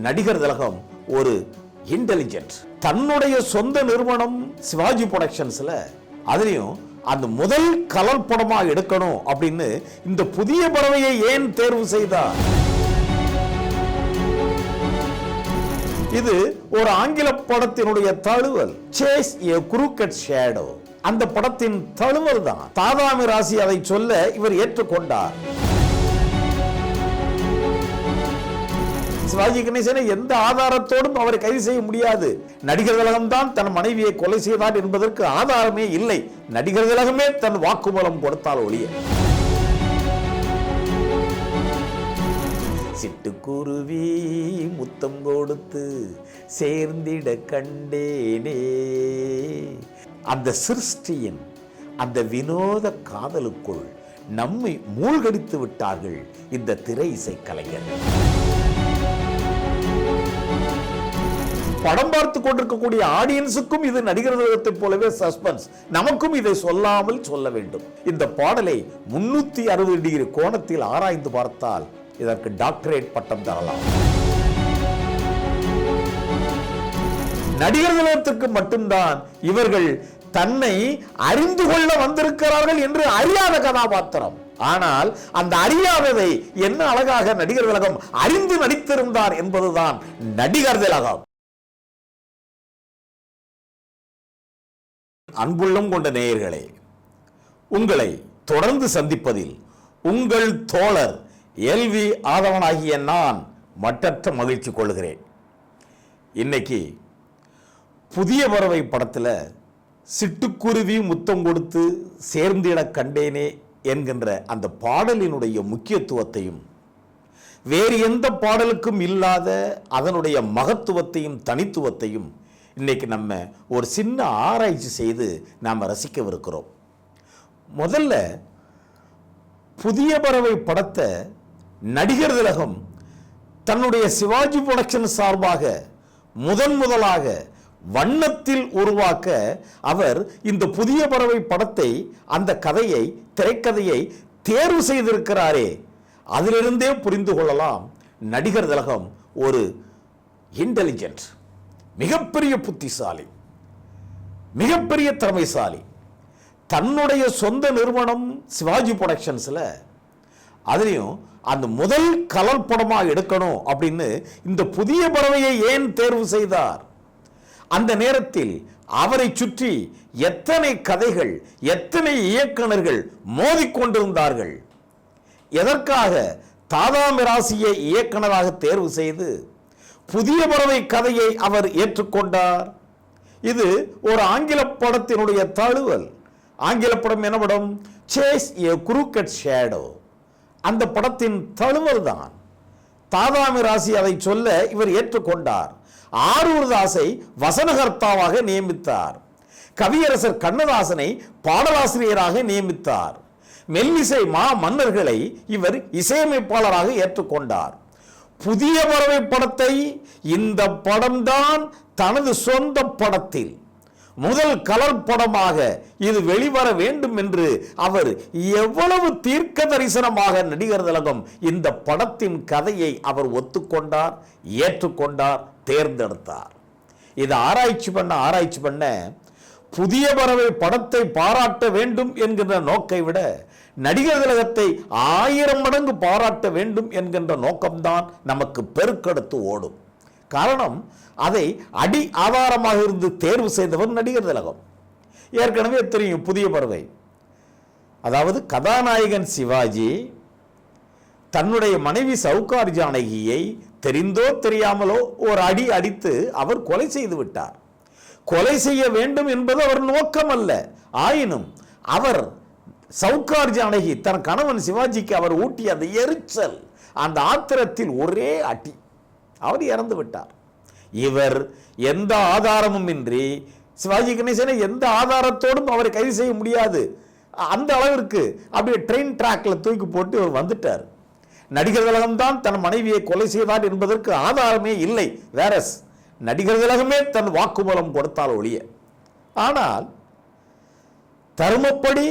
நடிகர் திலகம் ஒரு இன்டெலிஜென்ட். தன்னுடைய சொந்த நிறுவனம் சிவாஜி புரொடக்ஷன்ஸ்ல அதுலயும் அந்த முதல் கலர் படமா எடுக்கணும் அப்படின்னு இந்த புதிய பறவையை ஏன் தேர்வு செய்தார்? இது ஒரு ஆங்கில படத்தினுடைய தழுவல், சேஸ் எ குரூக்கட் ஷேடோ. அந்த படத்தின் தழுவல் தான். தாதாமி ராசி அதை சொல்ல இவர் ஏற்றுக்கொண்டார். சிவாஜி கணேசனை எந்த ஆதாரத்தோடும் அவரை கைது செய்ய முடியாது. நடிகர் திலகம் தான் தன் மனைவியை கொலை செய்தார் என்பதற்கு ஆதாரமே இல்லை. நடிகர் திலகமே தன் வாக்குமூலம் கொடுத்தால் ஒழிய. சிட்டுக்குருவி முத்தம் கொடுத்து சேர்ந்திட கண்டேனே. அந்த சிருஷ்டியின் அந்த வினோத காதலுக்குள் நம்மை மூழ்கடித்து விட்டார்கள் இந்த திரை இசை கலைஞர்கள். படம் பார்த்து கொண்டிருக்கக்கூடிய ஆடியன்ஸுக்கும் இது நடிகர் திலகத்தை போலவே சஸ்பென்ஸ். நமக்கும் இதை சொல்லாமல் சொல்ல வேண்டும். இந்த பாடலை 360 டிகிரி கோணத்தில் ஆராய்ந்து பார்த்தால் இதற்கு டாக்டரேட் பட்டம் தரலாம். நடிகர் திலகத்திற்கு மட்டும்தான் இவர்கள் தன்னை அறிந்து கொள்ள வந்திருக்கிறார்கள் என்று அறியாத கதாபாத்திரம். ஆனால் அந்த அறியாததை என்ன அழகாக நடிகர் திலகம் அறிந்து நடித்திருந்தார் என்பதுதான் நடிகர் திலகம். அன்புள்ளம் கொண்ட நேயர்களே, உங்களை தொடர்ந்து சந்திப்பதில் உங்கள் தோழர் எல்வி ஆதவனாகிய நான் மட்டற்ற மகிழ்ச்சி கொள்கிறேன். இன்னைக்கு புதிய பறவை படத்தில் சிட்டுக்குருவி முத்தம் கொடுத்து சேர்ந்திட கண்டேனே என்கின்ற அந்த பாடலினுடைய முக்கியத்துவத்தையும் வேறு எந்த பாடலுக்கும் இல்லாத அதனுடைய மகத்துவத்தையும் தனித்துவத்தையும் இன்னைக்கு நம்ம ஒரு சின்ன ஆராய்ச்சி செய்து நாம் ரசிக்கவிருக்கிறோம். முதல்ல புதிய பறவை படத்தை நடிகர் திலகம் தன்னுடைய சிவாஜி புரொடக்ஷன் சார்பாக முதலாக வண்ணத்தில் உருவாக்க அவர் இந்த புதிய பறவை படத்தை, அந்த கதையை, திரைக்கதையை தேர்வு செய்திருக்கிறாரே, அதிலிருந்தே புரிந்து கொள்ளலாம் நடிகர் திலகம் ஒரு இன்டெலிஜென்ட், மிகப்பெரிய புத்திசாலி, மிகப்பெரிய திறமைசாலி. தன்னுடைய சொந்த நிறுவனம் சிவாஜி புரொடக்ஷன்ஸ்ல அதுலயும் அந்த முதல் கலர் படமா எடுக்கணும் அப்படின்னு இந்த புதிய பறவையை ஏன் தேர்வு செய்தார்? அந்த நேரத்தில் அவரை சுற்றி எத்தனை கதைகள், எத்தனை இயக்குனர்கள் மோதிக்கொண்டிருந்தார்கள். எதற்காக தாதாமி ராசியை இயக்குனராக தேர்வு செய்து புதிய பறவை கதையை அவர் ஏற்றுக்கொண்டார்? இது ஒரு ஆங்கில படத்தினுடைய தழுவல். ஆங்கில படம் என்ன படம்? சேஸ் எ குரூக்கட் ஷேடோ. அந்த படத்தின் தழுவல் தான். தாதாமி ராசி அதை சொல்ல இவர் ஏற்றுக்கொண்டார். ஆரூர் தாஸை வசனகர்த்தாவாக நியமித்தார். கவியரசர் கண்ணதாசனை பாடலாசிரியராக நியமித்தார். மெல்லிசை மா மன்னர்களை இவர் இசையமைப்பாளராக ஏற்றுக்கொண்டார். புதிய பறவை படத்தை இந்த படம்தான் தனது சொந்த படத்தில் முதல் கலர் படமாக இது வெளிவர வேண்டும் என்று அவர் எவ்வளவு தீர்க்க தரிசனமாக நடிகர் திலகம் இந்த படத்தின் கதையை அவர் ஒத்துக்கொண்டார், ஏற்றுக்கொண்டார், தேர்ந்தெடுத்தார். இதை ஆராய்ச்சி பண்ண புதிய பறவை படத்தை பாராட்ட வேண்டும் என்கின்ற நோக்கை விட நடிகர் திலகத்தை 1000 மடங்கு பாராட்ட வேண்டும் என்கின்ற நோக்கம்தான் நமக்கு பெருக்கெடுத்து ஓடும். காரணம், அதை அடி ஆதாரமாக இருந்து தேர்வு செய்தவர் நடிகர் திலகம். ஏற்கனவே தெரியும் புதிய பறவை, அதாவது கதாநாயகன் சிவாஜி தன்னுடைய மனைவி சவுகார் ஜானகியை தெரிந்தோ தெரியாமலோ ஒரு அடி அடித்து அவர் கொலை செய்து விட்டார். கொலை செய்ய வேண்டும் என்பது அவர் நோக்கம் அல்ல. ஆயினும் அவர் சவுகார் ஜானகி தன் கணவன் சிவாஜிக்கு அவர் ஊட்டிய அந்த எரிச்சல், அந்த ஆத்திரத்தில் ஒரே அடி அவர் இறந்து விட்டார். இவர் எந்த ஆதாரமும் இன்றி, சிவாஜி கணேசனை எந்த ஆதாரத்தோடும் அவரை கைது செய்ய முடியாது, அந்த அளவிற்கு அப்படியே ட்ரெயின் டிராக்ல தூக்கி போட்டு அவர் வந்துட்டார். நடிகர் திலகம் தான் தன் மனைவியை கொலை செய்தார் என்பதற்கு ஆதாரமே இல்லை. வேறஸ் நடிகர் திலகமே தன் வாக்குமூலம் கொடுத்தால் ஒழிய. ஆனால் தர்மப்படி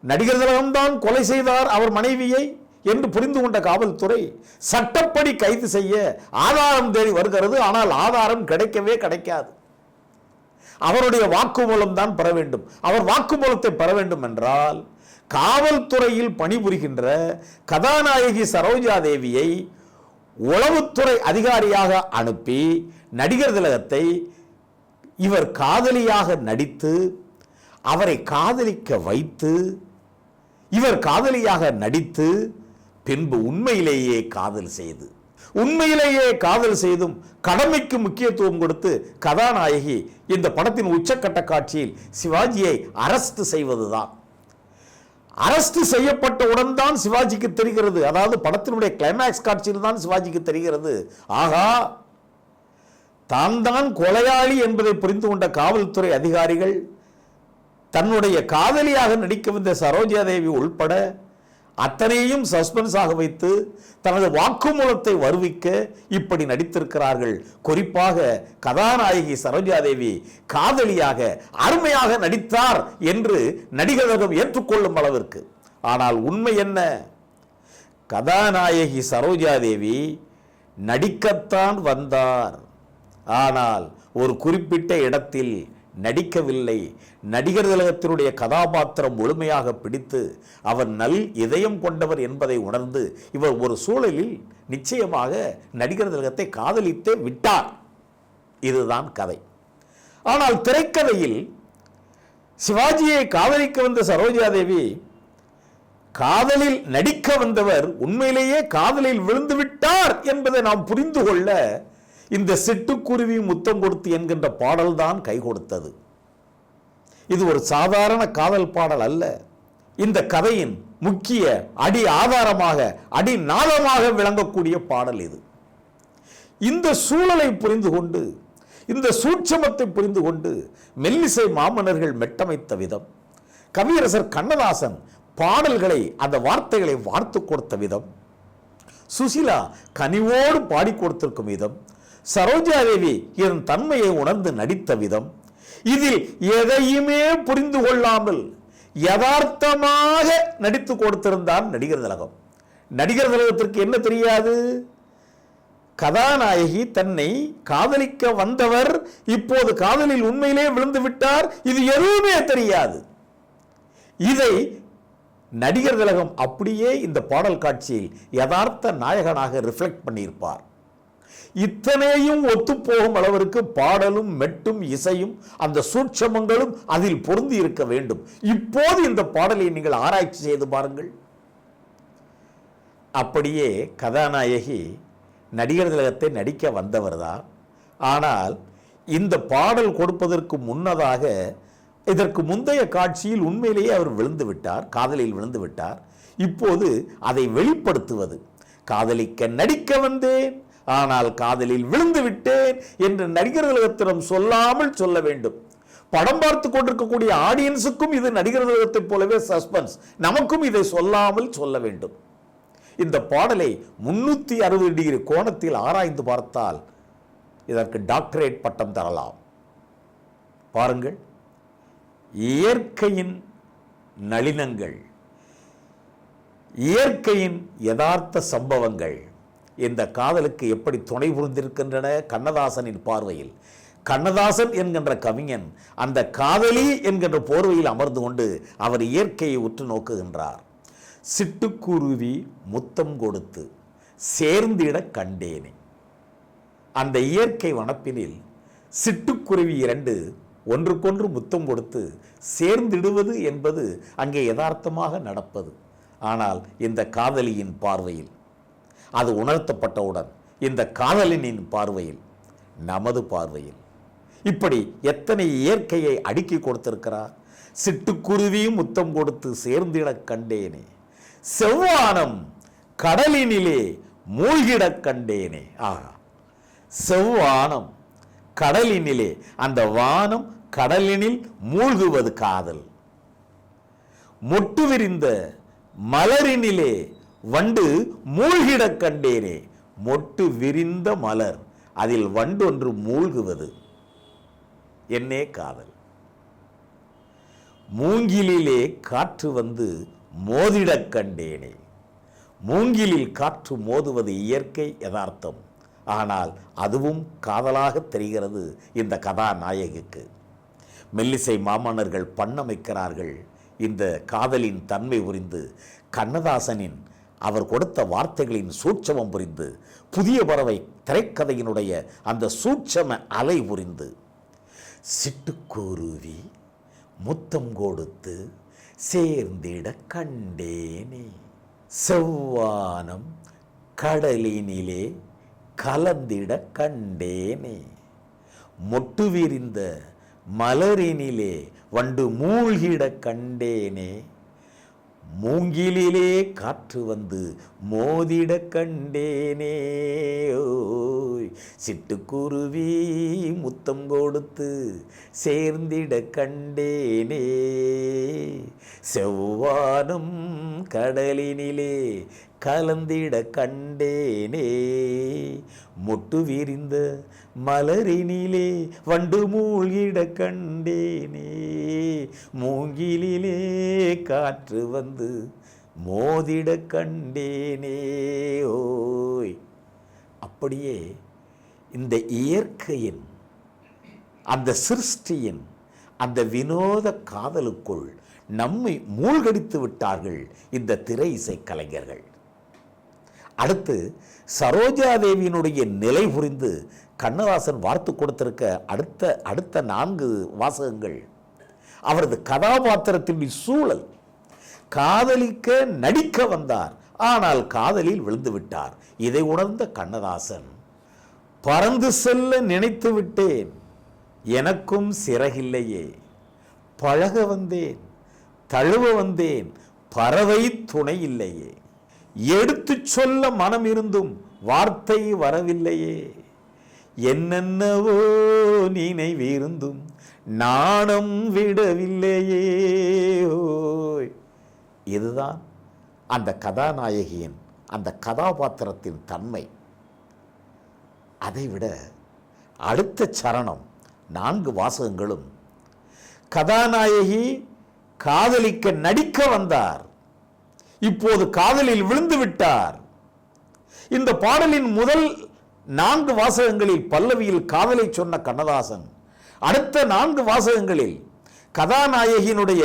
நடிகர் திலகம் தான் கொலை செய்தார் அவர் மனைவியை என்று புரிந்து கொண்ட காவல்துறை சட்டப்படி கைது செய்ய ஆதாரம் தேடி வருகிறது. ஆனால் ஆதாரம் கிடைக்கவே கிடைக்காது. அவருடைய வாக்குமூலம் தான் பெற வேண்டும். அவர் வாக்குமூலத்தை பெற வேண்டும் என்றால் காவல்துறையில் பணிபுரிகின்ற கதாநாயகி சரோஜா தேவியை உளவுத்துறை அதிகாரியாக அனுப்பி நடிகர் திலகத்தை இவர் காதலியாக நடித்து அவரை காதலிக்க வைத்து இவர் காதலியாக நடித்து பின்பு உண்மையிலேயே காதல் செய்தும் கடமைக்கு முக்கியத்துவம் கொடுத்து கதாநாயகி இந்த படத்தின் உச்சக்கட்ட காட்சியில் சிவாஜியை அரஸ்ட் செய்வதுதான். அரஸ்ட் செய்யப்பட்டவுடன் தான் சிவாஜிக்கு தெரிகிறது, அதாவது படத்தினுடைய கிளைமேக்ஸ் காட்சியில் தான் சிவாஜிக்கு தெரிகிறது, ஆகா தான் கொலையாளி என்பதை புரிந்து கொண்ட காவல்துறை அதிகாரிகள் தன்னுடைய காதலியாக நடிக்க வந்த சரோஜா தேவி உள்பட அத்தனையும் சஸ்பென்ஸாக வைத்து தனது வாக்குமூலத்தை வருவிக்க இப்படி நடித்திருக்கிறார்கள். குறிப்பாக கதாநாயகி சரோஜா தேவி காதலியாக அருமையாக நடித்தார் என்று நடிகர்கள் ஏற்றுக்கொள்ளும் அளவிற்கு. ஆனால் உண்மை என்ன? கதாநாயகி சரோஜா தேவி நடிக்கத்தான் வந்தார், ஆனால் ஒரு குறிப்பிட்ட இடத்தில் நடிக்கவில்லை. நடிகர் திலகத்தினுடைய கதாபாத்திரம் முழுமையாக பிடித்து அவர் நல் இதயம் கொண்டவர் என்பதை உணர்ந்து இவர் ஒரு சூழலில் நிச்சயமாக நடிகர் திலகத்தை காதலித்தே விட்டார். இதுதான் கதை. ஆனால் திரைக்கதையில் சிவாஜியை காதலிக்க வந்த சரோஜா தேவி காதலில் நடிக்க வந்தவர் உண்மையிலேயே காதலில் விழுந்து விட்டார் என்பதை நாம் புரிந்து கொள்ள இந்த சிட்டுக்குருவி முத்தம் கொடுத்து என்கின்ற பாடல்தான் கை கொடுத்தது. இது ஒரு சாதாரண காதல் பாடல் அல்ல. இந்த கதையின் முக்கிய அடி ஆதாரமாக அடி நாதமாக விளங்கக்கூடிய பாடல் இது. இந்த சூழலை புரிந்து கொண்டு இந்த சூட்சமத்தை புரிந்து கொண்டு மெல்லிசை மாமன்னர்கள் மெட்டமைத்த விதம், கவியரசர் கண்ணதாசன் பாடல்களை அந்த வார்த்தைகளை வார்த்து கொடுத்த விதம், சுசிலா கனிவோடு பாடி கொடுத்திருக்கும் விதம், சரோஜா தேவி இதன் தன்மையை உணர்ந்து நடித்த விதம், இதில் எதையுமே புரிந்து கொள்ளாமல் யதார்த்தமாக நடித்து கொடுத்திருந்தார் நடிகர் திலகம். நடிகர் திலகத்திற்கு என்ன தெரியாது? கதாநாயகி தன்னை காதலிக்க வந்தவர் இப்போது காதலில் உண்மையிலே விழுந்து விட்டார், இது எதுவுமே தெரியாது. இதை நடிகர் திலகம் அப்படியே இந்த பாடல் காட்சியில் யதார்த்த நாயகனாக ரிஃப்ளெக்ட் பண்ணியிருப்பார். இத்தனையும் ஒத்துப்போகும் அளவிற்கு பாடலும் மெட்டும் இசையும் அந்த சூட்சமங்களும் அதில் பொருந்தி இருக்க வேண்டும். இப்போது இந்த பாடலை நீங்கள் ஆராய்ச்சி செய்து பாருங்கள். அப்படியே கதாநாயகி நடிகர் திலகத்தை நடிக்க வந்தவர்தான். ஆனால் இந்த பாடல் கொடுப்பதற்கு முன்னதாக இதற்கு முந்தைய காட்சியில் உண்மையிலேயே அவர் விழுந்து விட்டார், காதலில் விழுந்து விட்டார். இப்போது அதை வெளிப்படுத்துவது, காதலிக்க நடிக்க வந்தேன் ஆனால் காதலில் விழுந்து விட்டேன் என்று நடிகர் திலகத்திடம் சொல்லாமல் சொல்ல வேண்டும். படம் பார்த்து கொண்டிருக்கக்கூடிய ஆடியன்ஸுக்கும் இது நடிகர் திலகத்தை போலவே சஸ்பென்ஸ், நமக்கும் இதை சொல்லாமல் சொல்ல வேண்டும். இந்த பாடலை 360 டிகிரி கோணத்தில் ஆராய்ந்து பார்த்தால் இதற்கு டாக்டரேட் பட்டம் தரலாம். பாருங்கள், இயற்கையின் நளினங்கள், இயற்கையின் யதார்த்த சம்பவங்கள் இந்த காதலுக்கு எப்படி துணை புரிந்திருக்கின்றன கண்ணதாசனின் பார்வையில். கண்ணதாசன் என்கின்ற கவிஞன் அந்த காதலி என்கின்ற போர்வையில் அமர்ந்து கொண்டு அவர் இயற்கையை உற்று நோக்குகின்றார். சிட்டுக்குருவி முத்தம் கொடுத்து சேர்ந்திட கண்டேனே. அந்த இயற்கை வனப்பினில் சிட்டுக்குருவி 2 ஒன்றுக்கொன்று முத்தம் கொடுத்து சேர்ந்திடுவது என்பது அங்கே யதார்த்தமாக நடப்பது. ஆனால் இந்த காதலியின் பார்வையில் அது உணர்த்தப்பட்டவுடன், இந்த காதலினின் பார்வையில், நமது பார்வையில் இப்படி எத்தனை இயற்கையை அடுக்கி கொடுத்திருக்கிறார். சிட்டுக்குருவியும் முத்தம் கொடுத்து சேர்ந்திட கண்டேனே, செவ்வானம் கடலினிலே மூழ்கிட கண்டேனே. ஆஹா, செவ்வானம் கடலினிலே, அந்த வானம் கடலினில் மூழ்குவது காதல். மொட்டு விரிந்த மலரினிலே வண்டு மூழ்கிட கண்டேனே. மொட்டு விரிந்த மலர், அதில் வண்டு ஒன்று மூழ்குவது என்னே காதல். மூங்கிலே காற்று வந்து மோதிட கண்டேனே. மூங்கிலில் காற்று மோதுவது இயற்கை யதார்த்தம். ஆனால் அதுவும் காதலாக தெரிகிறது இந்த கதாநாயகிக்கு. மெல்லிசை மாமன்னர்கள் பண்ணமைக்கிறார்கள் இந்த காதலின் தன்மை புரிந்து, கண்ணதாசனின் அவர் கொடுத்த வார்த்தைகளின் சூட்சமம் புரிந்து, புதிய பறவை திரைக்கதையினுடைய அந்த சூட்சம அலை புரிந்து, சிட்டுக்குருவி முத்தம் கொடுத்து சேர்ந்திட கண்டேனே, செவ்வானம் கடலினிலே கலந்திட கண்டேனே, மொட்டு விரிந்த மலரினிலே வண்டு மூழ்கிட கண்டேனே, மூங்கிலிலே காற்று வந்து மோதிட கண்டேனே. ஓய், சிட்டுக்குருவி முத்தம் கொடுத்து சேர்ந்திட கண்டேனே, செவ்வானம் கடலினிலே கலந்திட கண்டேனே, மொட்டு விரிந்த மலரினிலே வண்டு மூழ்கிட கண்டேனே, மூங்கிலிலே காற்று வந்து மோதிட கண்டேனே. ஓய், அப்படியே இந்த இயற்கையின் அந்த சிருஷ்டியின் அந்த வினோத காதலுக்குள் நம்மை மூழ்கடித்து விட்டார்கள் இந்த திரை இசை கலைஞர்கள். அடுத்து சரோஜாதேவியினுடைய நிலை புரிந்து கண்ணதாசன் வார்த்து கொடுத்திருக்க அடுத்த 4 வாசகங்கள் அவரது கதாபாத்திரத்தின் சூழல். காதலிக்க நடிக்க வந்தார், ஆனால் காதலில் விழுந்து விட்டார். இதை உணர்ந்த கண்ணதாசன், பறந்து செல்ல நினைத்து விட்டேன், எனக்கும் சிறகில்லையே, பழக வந்தேன் தழுவ வந்தேன், பறவை துணை இல்லையே, எடுத்து சொல்ல மனம் இருந்தும் வார்த்தை வரவில்லையே, என்னென்னவோ நினைவிருந்தும் நாணம் விடவில்லையே. ஓய், இதுதான் அந்த கதாநாயகியின் அந்த கதாபாத்திரத்தின் தன்மை. அதைவிட அடுத்த சரணம் 4 வாசகங்களும் கதாநாயகி காதலிக்க நடிக்க வந்தார், இப்போது காதலில் விழுந்து விட்டார். இந்த பாடலின் முதல் 4 வாசகங்களில் பல்லவியில் காதலை சொன்ன கண்ணதாசன், அடுத்த 4 வாசகங்களில் கதாநாயகியினுடைய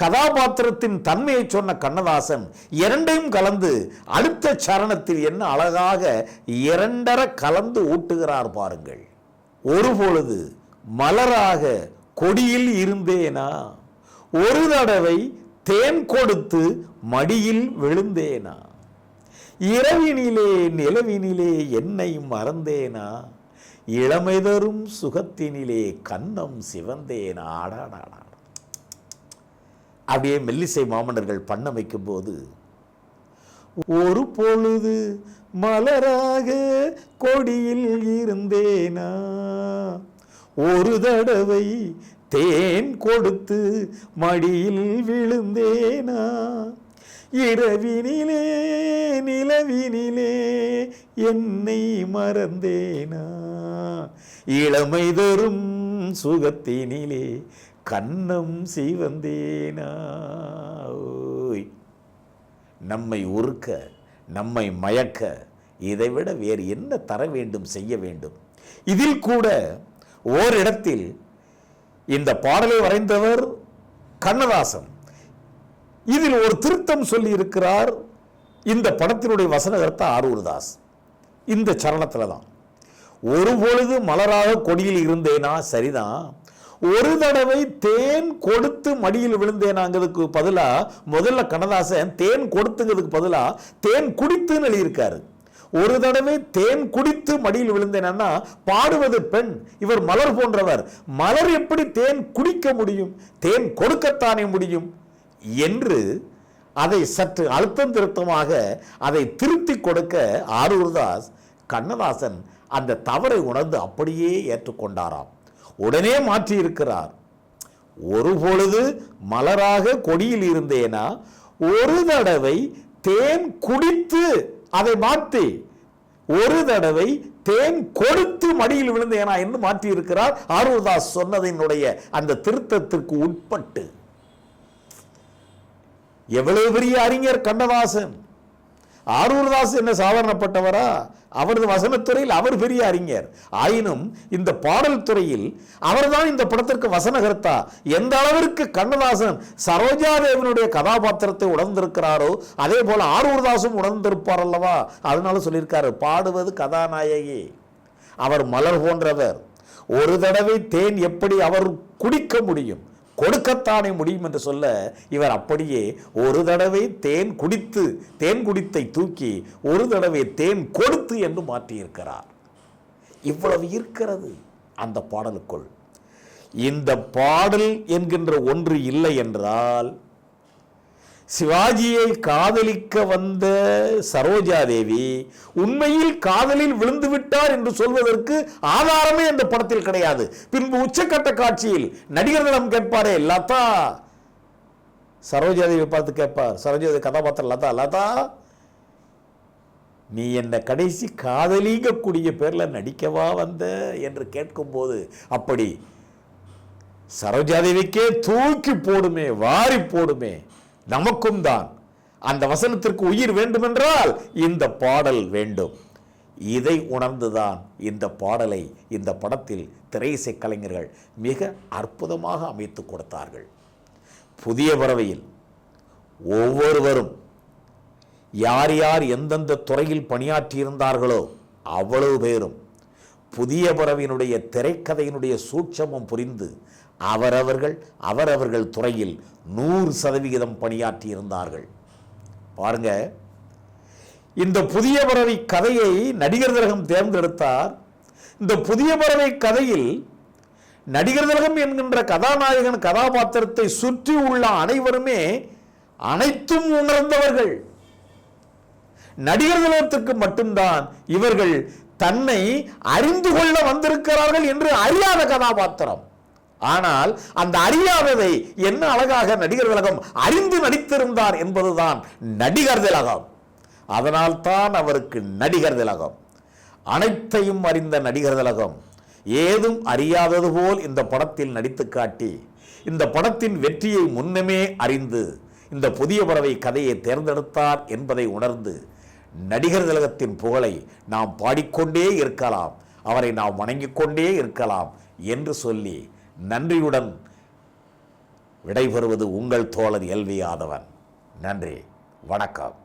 கதாபாத்திரத்தின் தன்மையை சொன்ன கண்ணதாசன் இரண்டையும் கலந்து அடுத்த சரணத்தில் என்ன அழகாக 2 கலந்து ஊட்டுகிறார் பாருங்கள். ஒரு பொழுது மலராக கொடியில் இருந்தேனா, ஒரு தடவை தேன் கொடுத்து மடியில் விழுந்தேனா, இரவினிலே நிலவினிலே என்னை மறந்தேனா, இளமை தரும் சுகத்தினிலே கன்னம் சிவந்தேனா. ஆடாடாடா, அப்படியே மெல்லிசை மாமன்னர்கள் பண்ணமைக்கும் போது, ஒரு பொழுது மலராக கொடியில் இருந்தேனா, ஒரு தடவை தேன் கொடுத்து மடியில் விழுந்தேனா, இரவினிலே நிலவினிலே என்னை மறந்தேனா, இளமை தரும் சுகத்தினிலே கன்னம் சிவந்தேனா. ஓய், நம்மை உருக்க நம்மை மயக்க இதைவிட வேறு என்ன தர வேண்டும், செய்ய வேண்டும்? இதில் கூட ஓரிடத்தில் இந்த பாடலை வரைந்தவர் கண்ணதாசன், இதில் ஒரு திருத்தம் சொல்லி இருக்கிறார் இந்த படத்தினுடைய வசனகர்த்தா ஆரூர்தாஸ். இந்த சரணத்தில் தான், ஒரு பொழுது மலராக கொடியில் இருந்தேனா சரிதான், ஒரு தடவை தேன் கொடுத்து மடியில் விழுந்தேனாங்கிறதுக்கு பதிலா முதல்ல கண்ணதாசன் தேன் கொடுத்துங்கிறதுக்கு பதிலா தேன் குடித்துன்னு எழுதியிருக்காரு. ஒரு தடவை தேன் குடித்து மடியில் விழுந்தேனா, பாடுவது பெண், இவர் மலர் போன்றவர், மலர் எப்படி தேன் குடிக்க முடியும், தேன் கொடுக்கத்தானே முடியும் என்று அதை சற்று அழுத்தம் திருத்தமாக அதை திருத்தி கொடுக்க ஆரூர்தாஸ் கண்ணதாசன் அந்த தவறை உணர்ந்து அப்படியே ஏற்றுக்கொண்டாராம். உடனே மாற்றி இருக்கிறார். ஒரு பொழுது மலராக கொடியில் இருந்தேனா, ஒரு தடவை தேன் குடித்து, அதை மாற்றி ஒரு தடவை தேன் கொடுத்து மடியில் விழுந்தேனா என்று மாற்றி இருக்கிறார் ஆரூர்தாஸ் சொன்னதினுடைய அந்த திருத்தத்திற்கு உட்பட்டு. எவ்வளவு பெரிய அறிஞர் கண்ணதாசன்! ஆரூர்தாஸ் என்ன சாதாரணப்பட்டவரா? அவரது வசனத்துறையில் அவர் பெரிய அறிஞர். ஆயினும் இந்த பாடல் துறையில் அவர்தான் இந்த படத்திற்கு வசனகர்த்தா. எந்த அளவிற்கு கண்ணதாசன் சரோஜாதேவனுடைய கதாபாத்திரத்தை உணர்ந்திருக்கிறாரோ அதே போல ஆரூர்தாசும் உணர்ந்திருப்பார் அல்லவா? அதனால சொல்லியிருக்காரு, பாடுவது கதாநாயகி, அவர் மலர் போன்றவர். ஒரு தடவை தேன் எப்படி அவர் குடிக்க முடியும், கொடுக்கத்தானே முடியும் என்று சொல்ல, இவர் அப்படியே ஒரு தடவை தேன் குடித்து தேன் குடித்தை தூக்கி ஒரு தடவை தேன் கொடுத்து என்று மாற்றியிருக்கிறார். இவ்வளவு இருக்கிறது அந்த பாடலுக்குள். இந்த பாடல் என்கின்ற ஒன்று இல்லை என்றால் சிவாஜியை காதலிக்க வந்த சரோஜாதேவி உண்மையில் காதலில் விழுந்து விட்டார் என்று சொல்வதற்கு ஆதாரமே அந்த படத்தில் கிடையாது. பின்பு உச்சக்கட்ட காட்சியில் நடிகர்களிடம் கேட்பாரே, லதா, சரோஜாதேவி பார்த்து கேட்பார், சரோஜாதேவி கதாபாத்திரம் லதா, லதா நீ என்ன கடைசி காதலிக்கக்கூடிய பேர்ல நடிக்கவா வந்த என்று கேட்கும்போது அப்படி சரோஜாதேவிக்கே தூக்கி போடுமே, வாரி போடுமே. நமக்கும் தான் அந்த வசனத்திற்கு உயிர் வேண்டுமென்றால் இந்த பாடல் வேண்டும். இதை உணர்ந்துதான் இந்த பாடலை இந்த படத்தில் திரையிசை கலைஞர்கள் மிக அற்புதமாக அமைத்து கொடுத்தார்கள். புதிய பறவையில் ஒவ்வொருவரும் யார் யார் எந்தெந்த துறையில் பணியாற்றியிருந்தார்களோ அவ்வளவு பேரும் புதிய பறவையினுடைய திரைக்கதையினுடைய சூட்சமும் புரிந்து அவரவர்கள் துறையில் 100% பணியாற்றி இருந்தார்கள். பாருங்க, இந்த புதிய பறவை கதையை நடிகர் திலகம் தேர்ந்தெடுத்தார். இந்த புதிய பறவை கதையில் நடிகர் திலகம் என்கின்ற கதாநாயகன் கதாபாத்திரத்தை சுற்றி உள்ள அனைவருமே அனைத்தும் உணர்ந்தவர்கள். நடிகர் திலகத்துக்கு மட்டும்தான் இவர்கள் தன்னை அறிந்து கொள்ள வந்திருக்கிறார்கள் என்று அறியாத கதாபாத்திரம். ஆனால் அந்த அறியாததை என்ன அழகாக நடிகர் திலகம் அறிந்து நடித்திருந்தார் என்பதுதான் நடிகர் திலகம். அதனால் தான் அவருக்கு நடிகர் திலகம். அனைத்தையும் அறிந்த நடிகர் திலகம் ஏதும் அறியாதது போல் இந்த படத்தில் நடித்து காட்டி இந்த படத்தின் வெற்றியை முன்னமே அறிந்து இந்த புதிய பறவை கதையை தேர்ந்தெடுத்தார் என்பதை உணர்ந்து நடிகர் திலகத்தின் புகழை நாம் பாடிக்கொண்டே இருக்கலாம், அவரை நாம் வணங்கிக் கொண்டே இருக்கலாம் என்று சொல்லி நன்றியுடன் விடைபெறுவது உங்கள் தோழர் எல்வி ஆதவன். நன்றி, வணக்கம்.